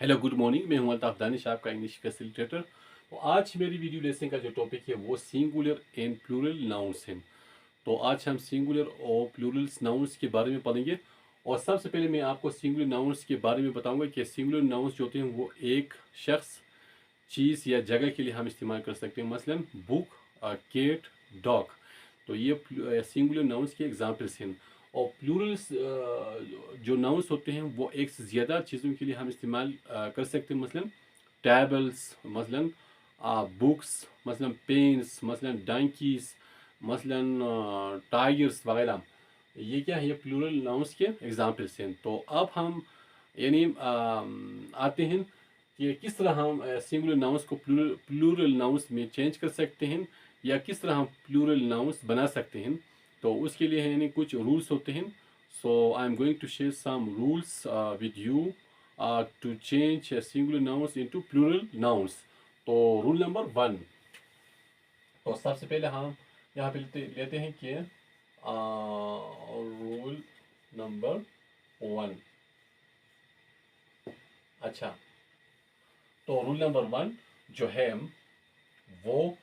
Hello good morning, मैं हूं अल्ताफ दानिश, आपका इंग्लिश फैसिलिटेटर। तो आज मेरी वीडियो लेसन का जो टॉपिक है वो सिंगुलर एंड प्लूरल नाउन्स है। तो आज हम सिंगुलर और प्लूरल नाउन्स के बारे में पढ़ेंगे। और सबसे पहले मैं आपको सिंगुलर नाउन्स के बारे में बताऊंगा कि सिंगुलर नाउन्स जो होते हैं वो एक शख्स, चीज़ या जगह के लिए हम इस्तेमाल कर सकते हैं। मसलन बुक, केट, डॉग। तो ये सिंगुलर नाउन्स के एग्जाम्पल्स हैं। और प्लूरल्स जो नाउन्स होते हैं वो एक से ज़्यादा चीज़ों के लिए हम इस्तेमाल कर सकते हैं। मसलन टेबल्स, मसलन बुक्स, मसलन पेन्स, मसलन डंकीज, मसलन टाइगर्स वगैरह। ये क्या है, ये प्लूरल नाउन्स के एग्जाम्पल्स हैं। तो अब हम यानी आते हैं कि किस तरह हम सिंगुलर नाउन्स को प्लूरल नाउन्स में चेंज कर सकते हैं, या किस तरह हम प्लूरल नाउन्स बना सकते हैं। तो उसके लिए यानी कुछ रूल्स होते हैं। So I am going to share some rules with you to change singular nouns into plural nouns. तो रूल नंबर 1। तो सबसे पहले हम यहाँ पे लेते हैं कि रूल नंबर 1। अच्छा, तो रूल नंबर 1 जो है वो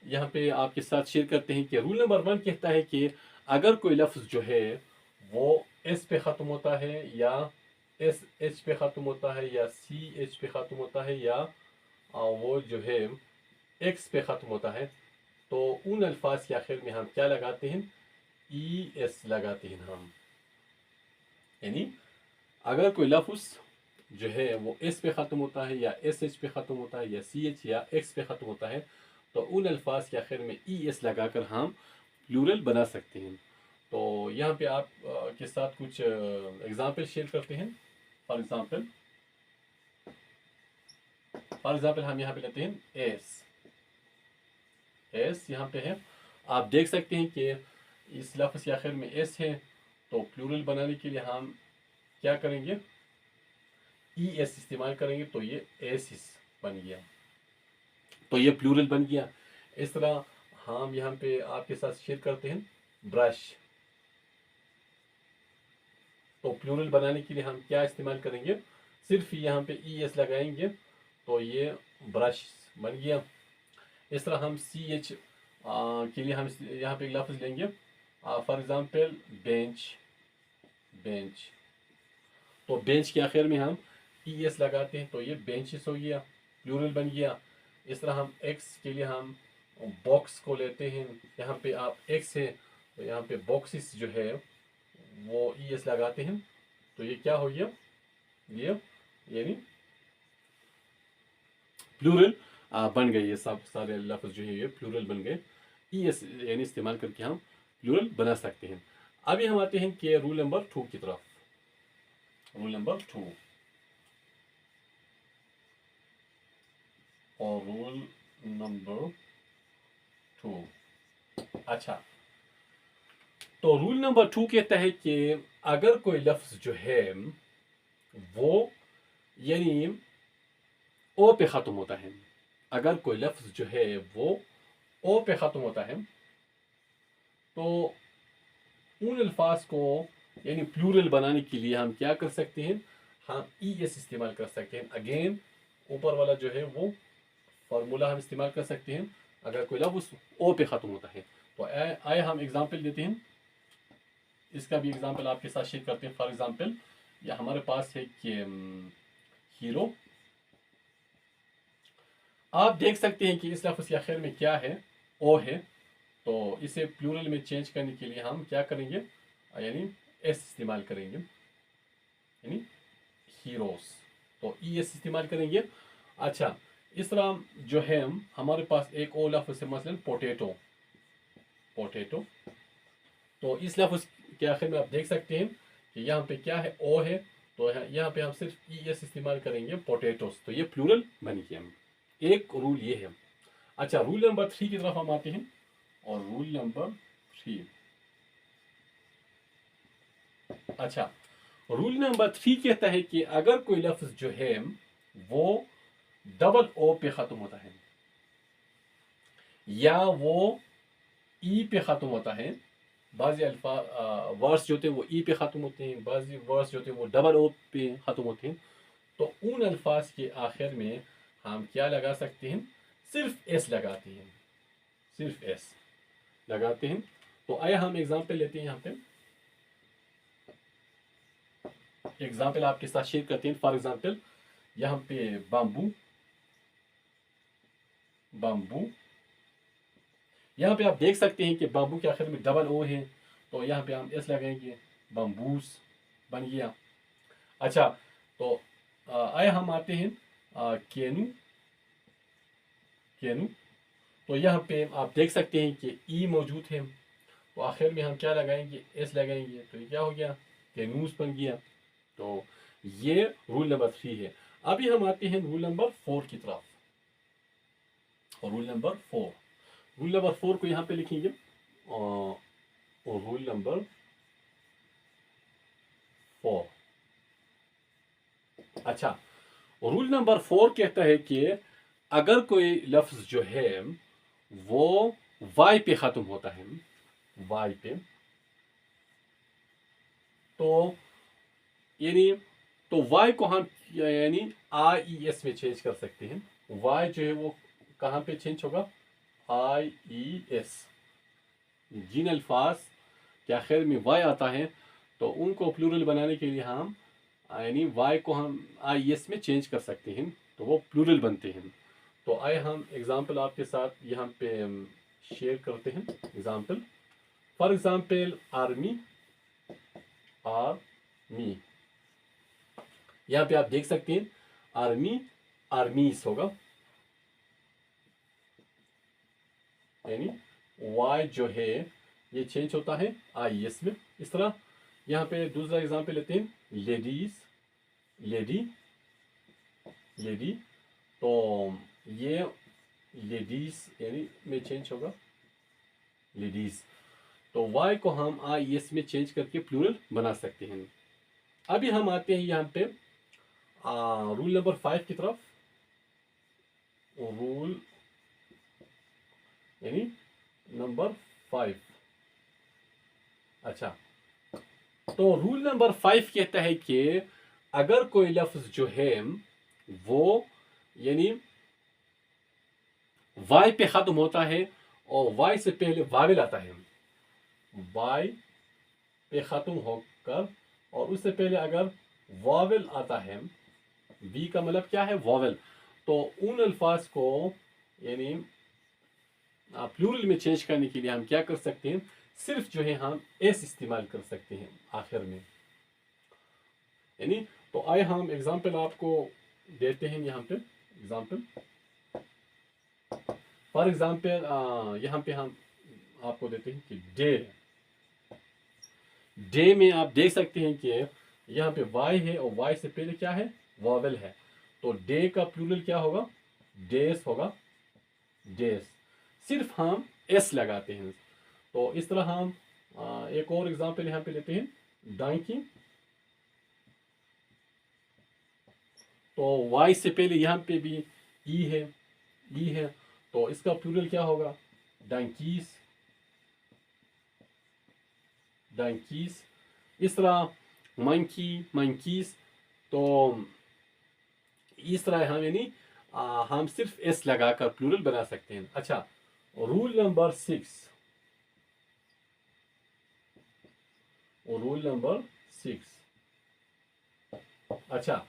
यहाँ पे आपके साथ शेयर करते हैं कि रूल नंबर 1 कहता है कि अगर कोई लफ्ज़ जो है वो एस पे ख़त्म होता है, या एस एच पे ख़त्म होता है, या सी एच पे ख़त्म होता है, या वो जो है एक्स पे ख़त्म होता है, तो उन अल्फाज के आखिर में हम क्या लगाते हैं, ई एस लगाते हैं हम। यानी अगर कोई लफ्ज़ जो है वो एस पे ख़त्म होता है, या एस एच पे ख़त्म होता है, या सी एच या एक्स पे ख़त्म होता है, तो उन अल्फाज के आखिर में ई एस लगाकर हम प्लूरल बना सकते हैं। तो यहाँ पे आप के साथ कुछ एग्जाम्पल शेयर करते हैं। फॉर एग्जाम्पल हम यहाँ पे लेते हैं एस। एस यहाँ पे है, आप देख सकते हैं कि इस लफ्ज़ के आखिर में एस है। तो प्लूरल बनाने के लिए हम क्या करेंगे, ई एस इस्तेमाल करेंगे। तो ये एसिस बन गया, तो ये प्लूरल बन गया। इस तरह हम यहाँ पे आपके साथ शेयर करते हैं ब्रश। तो प्लूरल बनाने के लिए हम क्या इस्तेमाल करेंगे, सिर्फ यहाँ पे ई एस लगाएंगे, तो ये ब्रश बन गया। इस तरह हम सी एच के लिए हम यहाँ पे एक लफ्ज़ लेंगे, फॉर एग्जांपल बेंच। बेंच, तो बेंच के आखिर में हम ई एस लगाते हैं, तो ये बेंचेस हो गया, प्लूरल बन गया। इस तरह हम एक्स के लिए हम बॉक्स को लेते हैं, यहाँ पे आप एक्स है, तो यहाँ पे बॉक्सेस जो है वो ई एस लगाते हैं, तो ये क्या हो गया, ये यानी प्लूरल बन गए। ये सब सारे लफ्ज़ जो है ये प्लूरल बन गए। ई एस यानी इस्तेमाल करके हम प्लूरल बना सकते हैं। अभी हम आते हैं कि रूल नंबर 2 की तरफ। रूल नंबर 2 और रूल नंबर 2। अच्छा, तो रूल नंबर 2 कहता है कि अगर कोई लफ्ज़ जो है वो यानी ओ पे ख़त्म होता है, अगर कोई लफ्ज़ जो है वो ओ पे ख़त्म होता है, तो उन अल्फाज को यानी प्लूरल बनाने के लिए हम क्या कर सकते हैं, हम ई एस इस्तेमाल कर सकते हैं। अगेन ऊपर वाला जो है वो फार्मूला हम इस्तेमाल कर सकते हैं अगर कोई लफ्ज़ ओ पे ख़त्म होता है। तो आए हम एग्जांपल देते हैं, इसका भी एग्जांपल आपके साथ शेयर करते हैं। फॉर एग्जांपल या हमारे पास है कि हीरो। आप देख सकते हैं कि इस लफ्ज़ के आखिर में क्या है, ओ है। तो इसे प्लूरल में चेंज करने के लिए हम क्या करेंगे, यानी एस इस्तेमाल करेंगे, यानी हीरोस। तो ई एस इस्तेमाल करेंगे। अच्छा, इस तरह जो है हमारे पास एक और लफ्ज़ है, मसलन पोटैटो। पोटैटो, तो इस लफ्ज़ के आखिर में आप देख सकते हैं कि यहाँ पे क्या है, ओ है। तो यहाँ पे हम सिर्फ ई एस इस्तेमाल करेंगे, पोटैटोस। तो ये प्लूरल बन गया। एक रूल ये है। अच्छा, रूल नंबर 3 की तरफ हम आते हैं। और रूल नंबर 3, अच्छा, रूल नंबर 3 कहता है कि अगर कोई लफ्ज़ जो है वो डबल ओ पे ख़त्म होता है, या वो ई पे ख़त्म होता है। बाज़ी अल्फा वर्ड्स जो होते हैं वो ई पे ख़त्म होते हैं, बाज़ी वर्ड्स जो होते हैं वो डबल ओ पे ख़त्म होते हैं। तो उन अल्फाज के आखिर में हम क्या लगा सकते हैं, सिर्फ एस लगाते हैं, सिर्फ एस लगाते हैं। तो आइए हम एग्जाम्पल लेते हैं, यहाँ पे एग्जाम्पल आपके साथ शेयर करते हैं। फॉर एग्जाम्पल यहाँ पे बाम्बू, बाम्बू, यहाँ पे आप देख सकते हैं कि बाम्बू के आखिर में डबल ओ है, तो यहाँ पे हम एस लगाएंगे, बम्बूस बन गया। अच्छा, तो आए हम आते हैं केनू, केनू। तो यहाँ पे आप देख सकते हैं कि ई मौजूद है, तो आखिर में हम क्या लगाएंगे, एस लगाएंगे, तो ये क्या हो गया, केनूस बन गया। तो ये रूल नंबर 3 है। अभी हम आते हैं रूल नंबर 4 की तरफ। और रूल नंबर 4, रूल नंबर 4 को यहाँ पे लिखेंगे, और रूल नंबर 4। अच्छा, रूल नंबर 4 कहता है कि अगर कोई लफ्ज जो है वो वाई पे खत्म होता है, वाई पे, तो यानी तो वाई को हम यानी आई ई एस में चेंज कर सकते हैं। वाई जो है वो कहाँ पे चेंज होगा, आई ई एस। जिन अल्फाज के आखिर में वाई आता है तो उनको प्लूरल बनाने के लिए हम यानी वाई को हम आई एस में चेंज कर सकते हैं, तो वो प्लूरल बनते हैं। तो आए हम एग्जाम्पल आपके साथ यहाँ पे शेयर करते हैं। Example, for example army, army, यहाँ पे आप देख सकते हैं आर्मी, आर्मीज होगा, यानी वाई जो है ये चेंज होता है आई एस में। इस तरह यहाँ पे दूसरा एग्जाम्पल लेते हैं, लेडीज, लेडी, लेडी, तो ये लेडीज यानी में चेंज होगा, लेडीज। तो वाई को हम आई एस में चेंज करके प्लूरल बना सकते हैं। अभी हम आते हैं यहाँ पे रूल नंबर 5 की तरफ। रूल यानी नंबर 5। अच्छा, तो रूल नंबर 5 कहता है कि अगर कोई लफ्ज जो है वो यानी वाई पे खत्म होता है और वाई से पहले वावेल आता है, वाई पे खत्म होकर और उससे पहले अगर वावेल आता है, वी का मतलब क्या है, वावेल, तो उन अल्फाज को यानी प्लूरल में चेंज करने के लिए हम क्या कर सकते हैं, सिर्फ जो है हम एस इस्तेमाल कर सकते हैं आखिर में, यानी। तो आए हम एग्जाम्पल आपको देते हैं यहाँ पे। एग्जाम्पल, फॉर एग्जाम्पल यहाँ पे हम आपको देते हैं कि डे, डे में आप देख सकते हैं कि यहाँ पे वाई है और वाई से पहले क्या है, वॉवेल है, तो डे का प्लूरल क्या होगा, डेस होगा, डेस। सिर्फ हम एस लगाते हैं। तो इस तरह हम एक और एग्जाम्पल यहाँ पे लेते हैं, डंकी, तो वाई से पहले यहाँ पे भी ई है, ई है, तो इसका प्लूरल क्या होगा, डंकीज, डंकीज। इस तरह मंकी, मंकीज, तो इस तरह हम यानी हम सिर्फ एस लगाकर प्लूरल बना सकते हैं। अच्छा, रूल नंबर 6, रूल नंबर 6। अच्छा,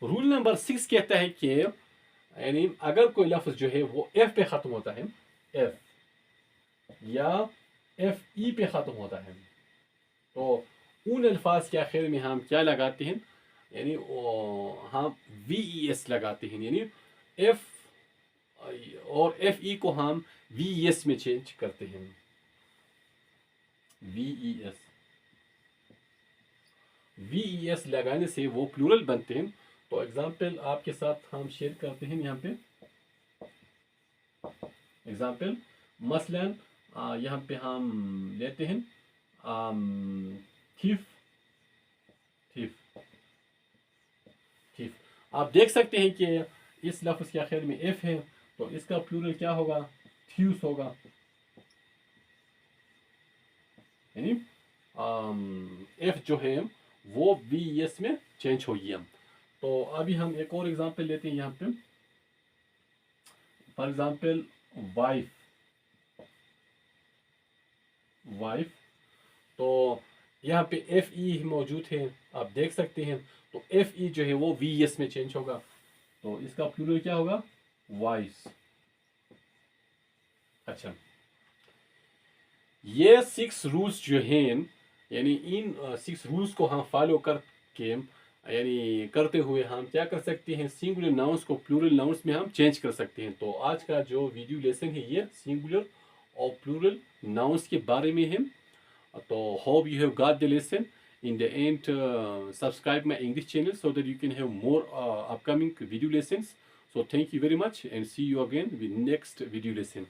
रूल नंबर 6 कहता है कि यानी अगर कोई लफ्ज जो है वो एफ पे खत्म होता है, एफ या एफ ई पे खत्म होता है, तो उन अल्फाज के आखिर में हम क्या लगाते हैं, यानी हम वी ई एस लगाते हैं, यानी एफ और एफ ई को हम वी एस में चेंज करते हैं, V E S, V E S लगाने से वो प्लूरल बनते हैं। तो एग्जाम्पल आपके साथ हम शेयर करते हैं यहाँ पे। एग्जाम्पल मसलन यहाँ पे हम लेते हैं थीफ, थीफ, थीफ। आप देख सकते हैं कि इस लफ्ज के आखिर में एफ है, तो इसका प्लूरल क्या होगा, थ्यूस होगा, यानी एफ जो है वो वी एस में चेंज होगी। हम तो अभी हम एक और एग्जांपल लेते हैं यहाँ पे। For example wife, wife. तो यहाँ पे एफ ई मौजूद है, आप देख सकते हैं। तो एफ ई जो है वो वी एस में चेंज होगा, तो इसका प्लूरल क्या होगा? वाइस। अच्छा, ये 6 रूल्स जो हैं, यानी इन 6 रूल्स को हम फॉलो करके, यानी करते हुए हम क्या कर सकते हैं, सिंगुलर नाउंस को प्लूरल नाउंस में हम चेंज कर सकते हैं। तो आज का जो वीडियो लेसन है ये सिंगुलर और प्लूरल नाउंस के बारे में है। So hope you have got the lesson. In the end, subscribe my English channel so that you can have more upcoming video lessons. So thank you very much and see you again with next video lesson.